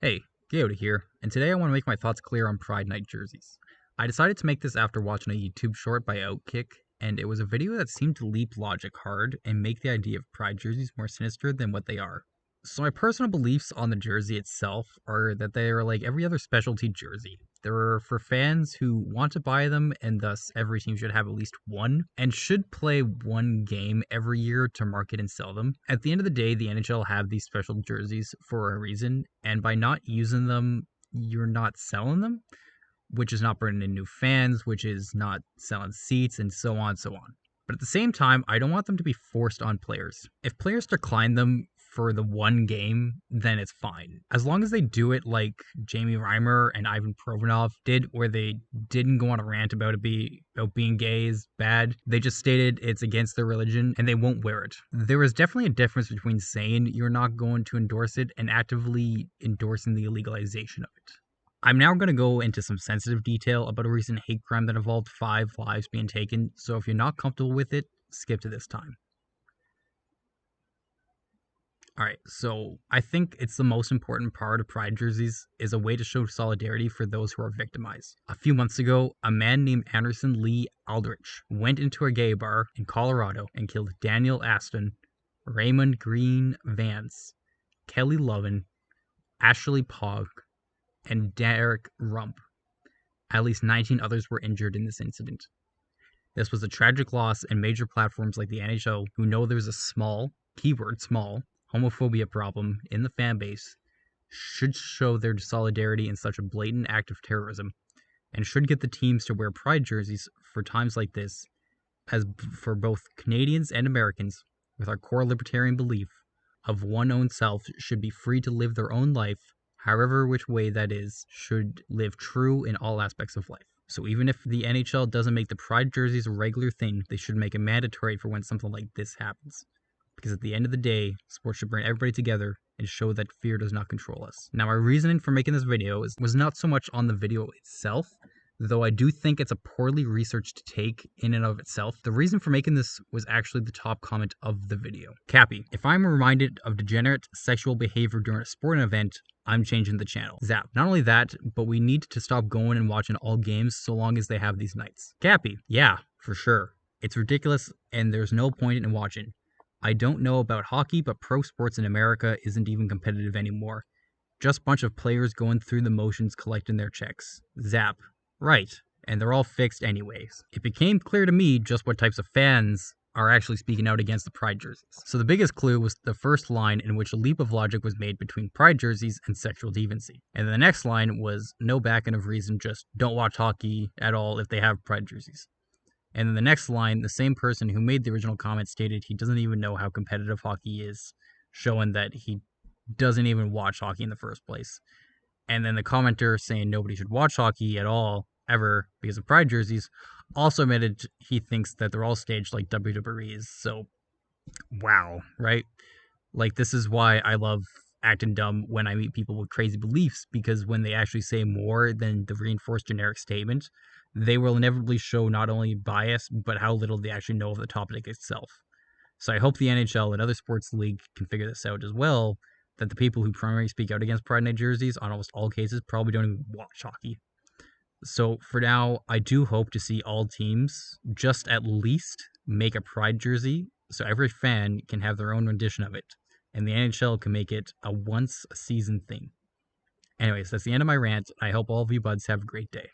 Hey, Gayoda here, and today I want to make my thoughts clear on Pride Night jerseys. I decided to make this after watching a YouTube short by OutKick, and it was a video that seemed to leap logic hard and make the idea of Pride jerseys more sinister than what they are. So my personal beliefs on the jersey itself are that they are like every other specialty jersey. They're for fans who want to buy them, and thus every team should have at least one, and should play one game every year to market and sell them. At the end of the day, the NHL have these special jerseys for a reason, and by not using them, you're not selling them, which is not bringing in new fans, which is not selling seats, and so on and so on. But at the same time, I don't want them to be forced on players. If players decline them for the one game, then it's fine. As long as they do it like Jamie Reimer and Ivan Provorov did, where they didn't go on a rant about being gay is bad. They just stated it's against their religion and they won't wear it. There is definitely a difference between saying you're not going to endorse it and actively endorsing the illegalization of it. I'm now going to go into some sensitive detail about a recent hate crime that involved 5 lives being taken, so if you're not comfortable with it, skip to this time. Alright, so I think it's the most important part of Pride jerseys is a way to show solidarity for those who are victimized. A few months ago, a man named Anderson Lee Aldrich went into a gay bar in Colorado and killed Daniel Aston, Raymond Green Vance, Kelly Lovin, Ashley Pogg, and Derek Rump. At least 19 others were injured in this incident. This was a tragic loss, and major platforms like the NHL, who know there's a small, keyword small, homophobia problem in the fan base, should show their solidarity in such a blatant act of terrorism, and should get the teams to wear pride jerseys for times like this, as for both Canadians and Americans, with our core libertarian belief of one's own self should be free to live their own life, however which way that is, should live true in all aspects of life. So even if the NHL doesn't make the pride jerseys a regular thing, they should make it mandatory for when something like this happens. Because at the end of the day, sports should bring everybody together and show that fear does not control us. Now, my reasoning for making this video was not so much on the video itself, though I do think it's a poorly researched take in and of itself. The reason for making this was actually the top comment of the video. Cappy, if I'm reminded of degenerate sexual behavior during a sporting event, I'm changing the channel. Zap. Not only that, but we need to stop going and watching all games so long as they have these nights. Cappy, yeah, for sure. It's ridiculous and there's no point in watching. I don't know about hockey, but pro sports in America isn't even competitive anymore. Just a bunch of players going through the motions collecting their checks. Zap. Right. And they're all fixed anyways. It became clear to me just what types of fans are actually speaking out against the pride jerseys. So the biggest clue was the first line, in which a leap of logic was made between pride jerseys and sexual deviancy. And the next line was no backing of reason, just don't watch hockey at all if they have pride jerseys. And then the next line, the same person who made the original comment stated he doesn't even know how competitive hockey is, showing that he doesn't even watch hockey in the first place. And then the commenter saying nobody should watch hockey at all, ever, because of pride jerseys, also admitted he thinks that they're all staged like WWE's. So, wow, right? Like, this is why I love acting dumb when I meet people with crazy beliefs, because when they actually say more than the reinforced generic statement, they will inevitably show not only bias, but how little they actually know of the topic itself. So I hope the NHL and other sports league can figure this out as well, that the people who primarily speak out against Pride Night jerseys on almost all cases probably don't even watch hockey. So for now, I do hope to see all teams just at least make a Pride jersey so every fan can have their own rendition of it, and the NHL can make it a once-a-season thing. Anyways, that's the end of my rant. I hope all of you buds have a great day.